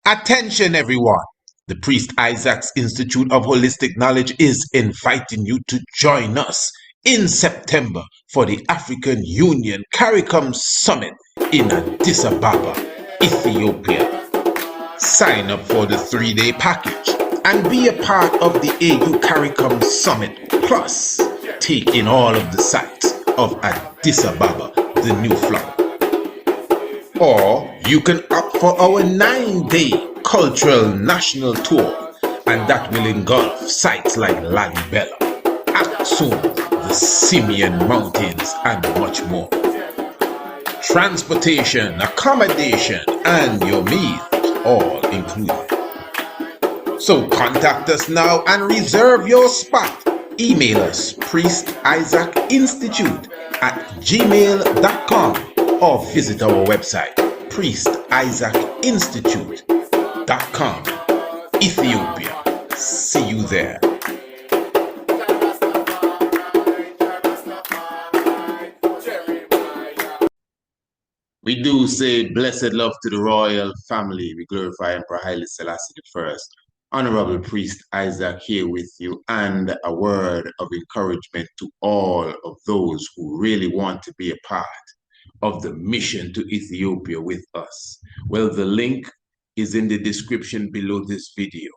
Attention, everyone! The Priest Isaac's Institute of Holistic Knowledge is inviting you to join us in September for the African Union CARICOM Summit in Addis Ababa, Ethiopia. Sign up for the 3-day package and be a part of the AU CARICOM Summit. Plus, take in all of the sights of Addis Ababa, the new flower. Or you can opt for our 9-day cultural national tour, and that will engulf sites like Lalibela, Aksum, the Simeon Mountains, and much more. Transportation, accommodation, and your meals all included. So contact us now and reserve your spot. Email us priestisaacinstitute@gmail.com or visit our website priestisaacinstitute.com. Ethiopia. See you there. We do say blessed love to the royal family. We glorify Emperor Haile Selassie I. Honorable Priest Isaac here with you, and a word of encouragement to all of those who really want to be a part of the mission to Ethiopia with us. Well, the link is in the description below this video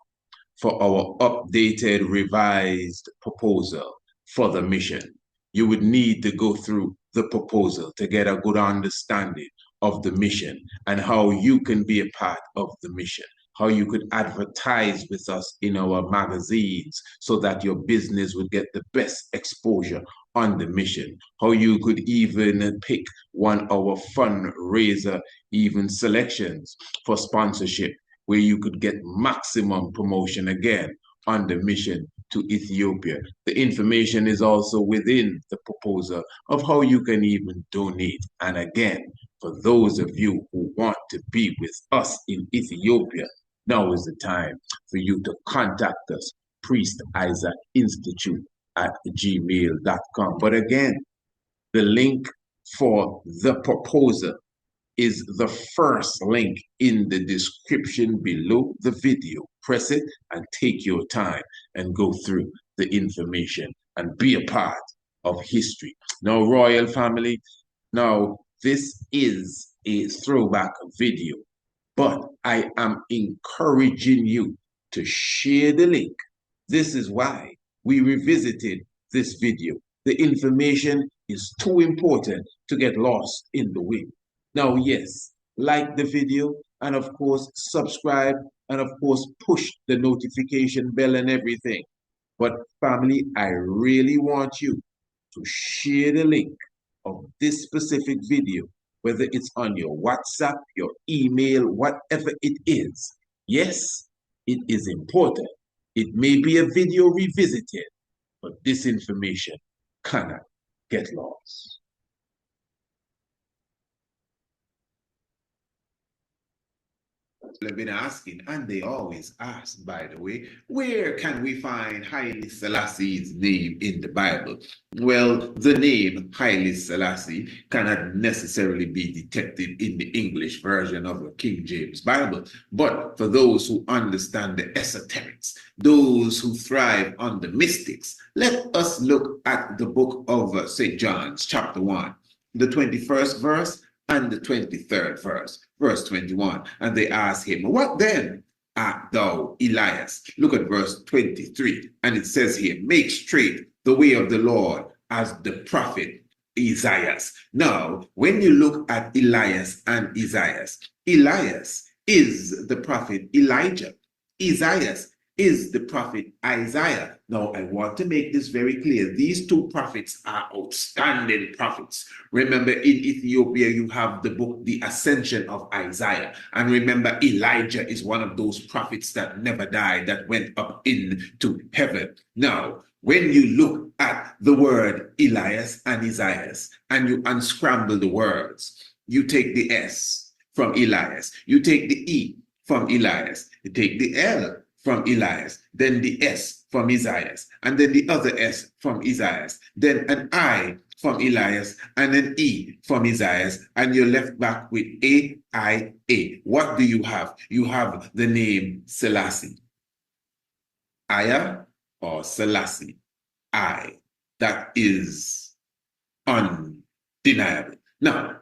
for our updated, revised proposal for the mission. You would need to go through the proposal to get a good understanding of the mission and how you can be a part of the mission, how you could advertise with us in our magazines so that your business would get the best exposure on the mission, how you could even pick one of our fundraiser even selections for sponsorship, where you could get maximum promotion again on the mission to Ethiopia. The information is also within the proposal of how you can even donate. And again, for those of you who want to be with us in Ethiopia, now is the time for you to contact us, priestisaacinstitute@gmail.com. But again, the link for the proposal is the first link in the description below the video. Press it and take your time and go through the information and be a part of history. Now, royal family, now this is a throwback video, but I am encouraging you to share the link. This is why we revisited this video. The information is too important to get lost in the wind. Now, yes, like the video and of course subscribe and of course push the notification bell and everything. But family, I really want you to share the link of this specific video, whether it's on your WhatsApp, your email, whatever it is. Yes, it is important. It may be a video revisited, but this information cannot get lost. Have been asking, and they always ask, by the way, where can we find Haile Selassie's name in the Bible? Well, the name Haile Selassie cannot necessarily be detected in the English version of the King James Bible, but for those who understand the esoterics, those who thrive on the mystics, let us look at the book of St. John's, chapter 1, the 21st verse and the 23rd verse. Verse 21, and they asked him, what then art thou, Elias? Look at verse 23, and it says here, make straight the way of the Lord as the prophet Isaiah. Now, when you look at Elias and Isaiah, Elias is the prophet Elijah. Isaiah is the prophet Isaiah. Now, I want to make this very clear. These two prophets are outstanding prophets. Remember, in Ethiopia, you have the book, The Ascension of Isaiah. And remember, Elijah is one of those prophets that never died, that went up into heaven. Now, when you look at the word Elias and Isaiah, and you unscramble the words, you take the S from Elias, you take the E from Elias, you take the L from Elias, then the S from Isaiah, and then the other S from Isaiah, then an I from Elias, and an E from Isaiah, and you're left back with A-I-A. What do you have? You have the name Selassie. Aya or Selassie. I. That is undeniable. Now,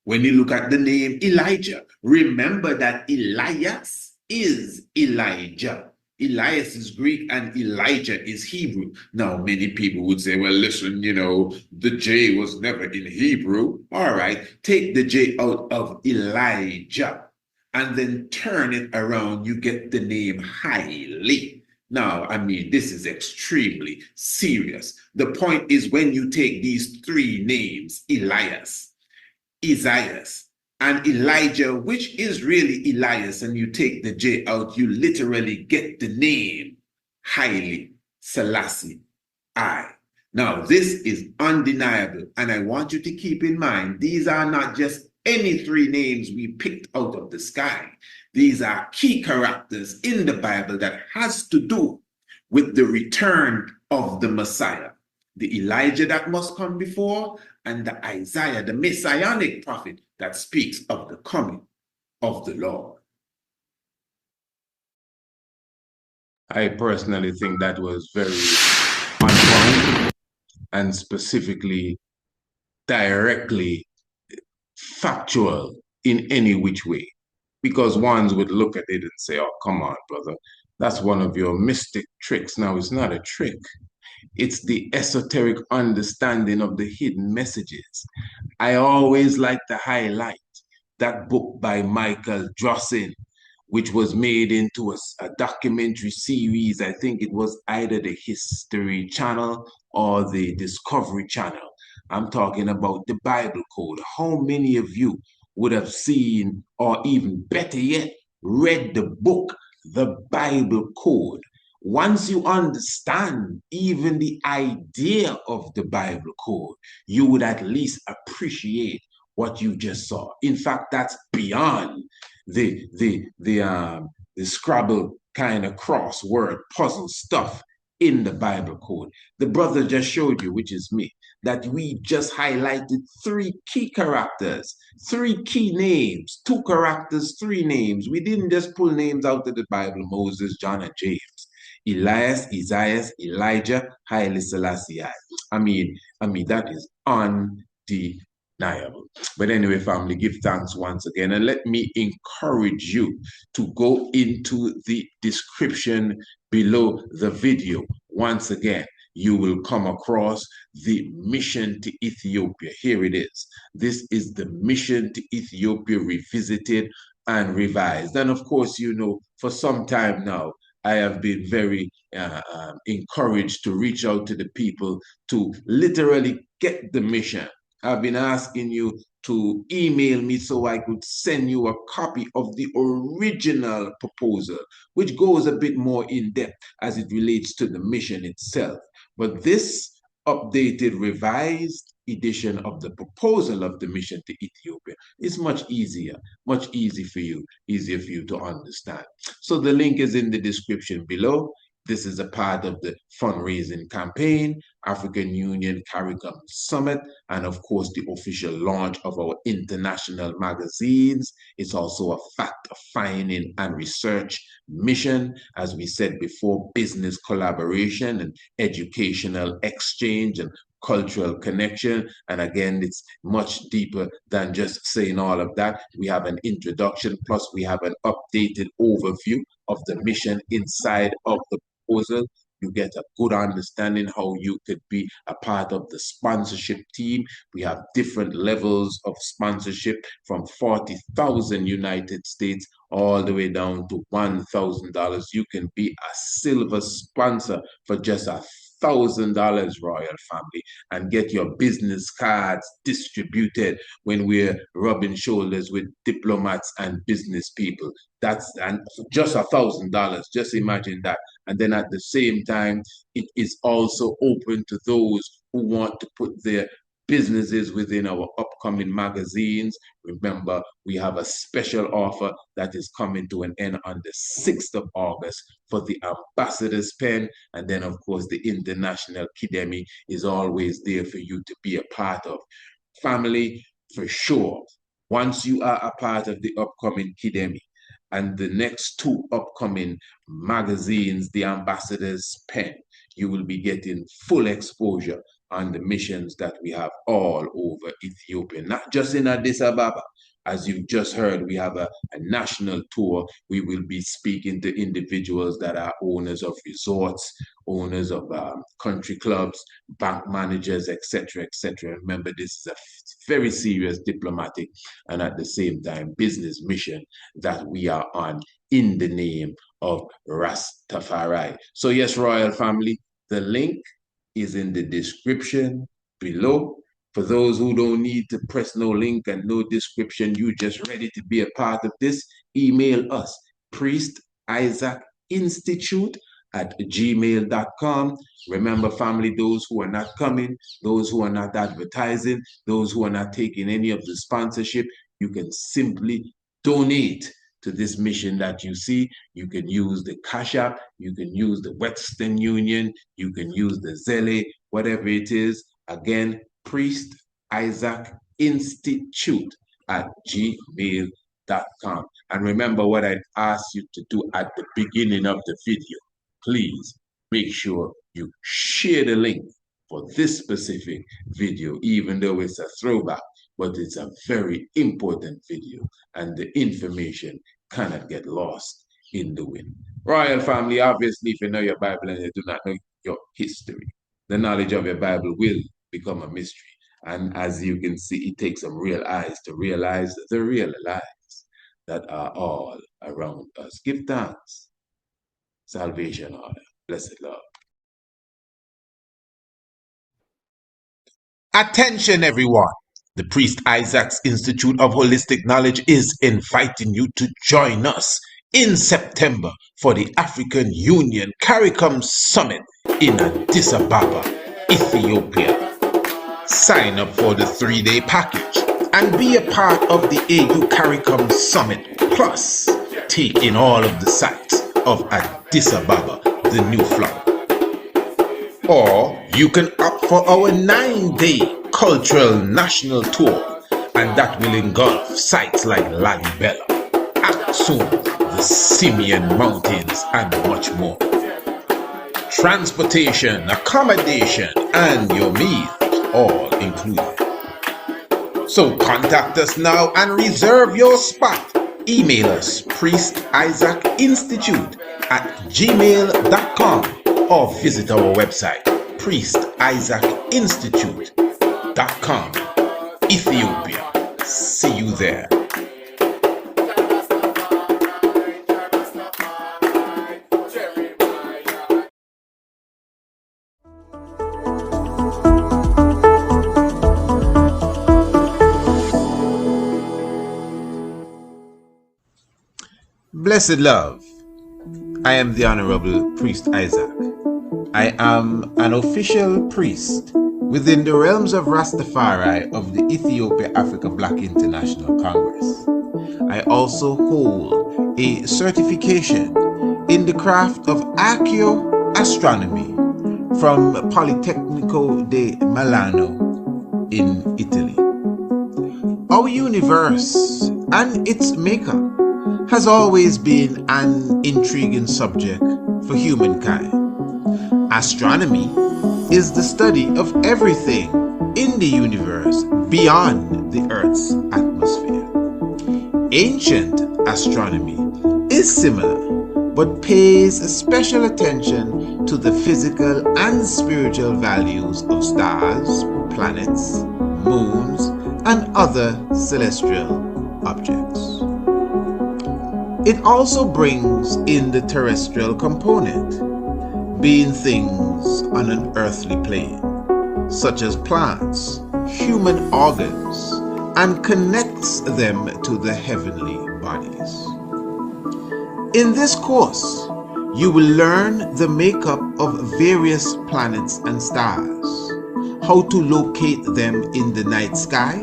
when you look at the name Elijah, remember that Elias is Elijah. Elias is Greek and Elijah is Hebrew. Now, many people would say, well, listen, the J was never in Hebrew. All right, take the J out of Elijah and then turn it around. You get the name Haile. Now, this is extremely serious. The point is when you take these three names, Elias, Isaiah, and Elijah, which is really Elias, and you take the J out, you literally get the name Haile Selassie I. Now, this is undeniable, and I want you to keep in mind, these are not just any three names we picked out of the sky. These are key characters in the Bible that has to do with the return of the Messiah, the Elijah that must come before, and the Isaiah, the messianic prophet that speaks of the coming of the Lord. I personally think that was very on point and specifically directly factual in any which way. Because ones would look at it and say, oh, come on, brother, that's one of your mystic tricks. Now, it's not a trick. It's the esoteric understanding of the hidden messages. I always like to highlight that book by Michael Drossin, which was made into a documentary series. I think it was either the History Channel or the Discovery Channel. I'm talking about the Bible Code. How many of you would have seen, or even better yet, read the book, The Bible Code? Once you understand even the idea of the Bible Code, you would at least appreciate what you just saw. In fact, that's beyond the Scrabble kind of crossword puzzle stuff in the Bible Code. The brother just showed you, which is me, that we just highlighted three key characters, three key names, two characters, three names. We didn't just pull names out of the Bible, Moses, John, and James. Elias, Isaiah, Elijah, Haile Selassie. That is undeniable. But anyway, family, give thanks once again. And let me encourage you to go into the description below the video. Once again, you will come across the mission to Ethiopia. Here it is. This is the mission to Ethiopia revisited and revised. And of course, for some time now, I have been very encouraged to reach out to the people to literally get the mission. I've been asking you to email me so I could send you a copy of the original proposal, which goes a bit more in depth as it relates to the mission itself. But this updated, revised edition of the proposal of the mission to Ethiopia is much easier for you to understand. So the link is in the description below. This is a part of the fundraising campaign, African Union CARICOM Summit, and of course, the official launch of our international magazines. It's also a fact-finding and research mission, as we said before, business collaboration and educational exchange and cultural connection. And again, it's much deeper than just saying all of that. We have an introduction, plus we have an updated overview of the mission inside of the proposal. You get a good understanding how you could be a part of the sponsorship team. We have different levels of sponsorship from 40,000 United States all the way down to $1,000. You can be a silver sponsor for just $1,000, Royal Family, and get your business cards distributed when we're rubbing shoulders with diplomats and business people. That's and just $1,000. Just imagine that. And then at the same time, it is also open to those who want to put their businesses within our upcoming magazines. Remember, we have a special offer that is coming to an end on the 6th of August for the Ambassador's Pen. And then, of course, the International Kidemi is always there for you to be a part of. Family, for sure, once you are a part of the upcoming Kidemi and the next two upcoming magazines, the Ambassador's Pen, you will be getting full exposure on the missions that we have all over Ethiopia, not just in Addis Ababa. As you've just heard, we have a national tour. We will be speaking to individuals that are owners of resorts, owners of country clubs, bank managers, etc., etc. Remember, this is a very serious diplomatic and at the same time business mission that we are on in the name of Rastafari. So yes, royal family, the link is in the description below. For those who don't need to press no link and no description, you just ready to be a part of this, email us, priestisaacInstitute@gmail.com. Remember, family, those who are not coming, those who are not advertising, those who are not taking any of the sponsorship, you can simply donate to this mission that you see. You can use the Cash App, you can use the Western Union, you can use the Zelle, whatever it is. Again, priestisaacInstitute@gmail.com. And remember what I asked you to do at the beginning of the video. Please make sure you share the link for this specific video, even though it's a throwback, but it's a very important video and the information cannot get lost in the wind. Royal family, obviously, if you know your Bible and you do not know your history, the knowledge of your Bible will become a mystery. And as you can see, it takes some real eyes to realize the real lives that are all around us. Give thanks. Salvation, honor, blessed love. Attention, everyone. The Priest Isaac's Institute of Holistic Knowledge is inviting you to join us in September for the African Union CARICOM Summit in Addis Ababa, Ethiopia. Sign up for the 3-day package and be a part of the AU CARICOM Summit, plus take in all of the sights of Addis Ababa, the new flower. Or you can opt for our 9-day cultural national tour, and that will engulf sites like Lalibela, Aksum, the Simeon Mountains, and much more. Transportation, accommodation, and your meals all included. So contact us now and reserve your spot. Email us priestisaacInstitute@gmail.com or visit our website priestisaacInstitute.com. Ethiopia. See you there. Blessed love, I am the Honorable Priest Isaac. I am an official priest within the realms of Rastafari of the Ethiopia Africa Black International Congress. I also hold a certification in the craft of archaeoastronomy from Politecnico di Milano in Italy. Our universe and its makeup has always been an intriguing subject for humankind. Astronomy is the study of everything in the universe beyond the Earth's atmosphere. Ancient astronomy is similar, but pays special attention to the physical and spiritual values of stars, planets, moons, and other celestial objects. It also brings in the terrestrial component, being things on an earthly plane, such as plants, human organs, and connects them to the heavenly bodies. In this course, you will learn the makeup of various planets and stars, how to locate them in the night sky,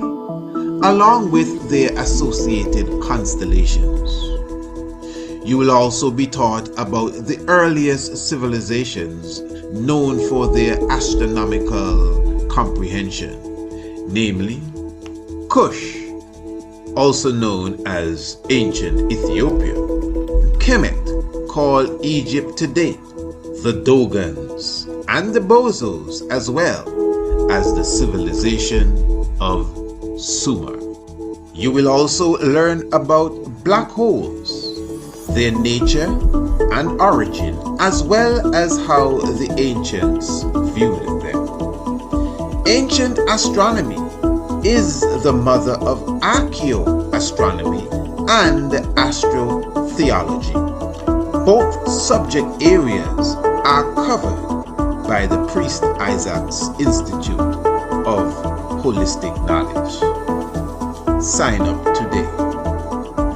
along with their associated constellations. You will also be taught about the earliest civilizations known for their astronomical comprehension, namely Kush, also known as ancient Ethiopia, Kemet, called Egypt today, the Dogons, and the Bozos, as well as the civilization of Sumer. You will also learn about black holes, their nature and origin, as well as how the ancients viewed them. Ancient astronomy is the mother of archaeoastronomy and astrotheology. Both subject areas are covered by the Priest Isaac's Institute of Holistic Knowledge. Sign up today.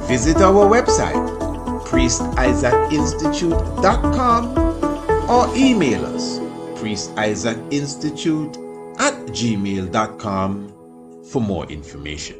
Visit our website, priestisaacinstitute.com, or email us, priestisaacinstitute@gmail.com, for more information.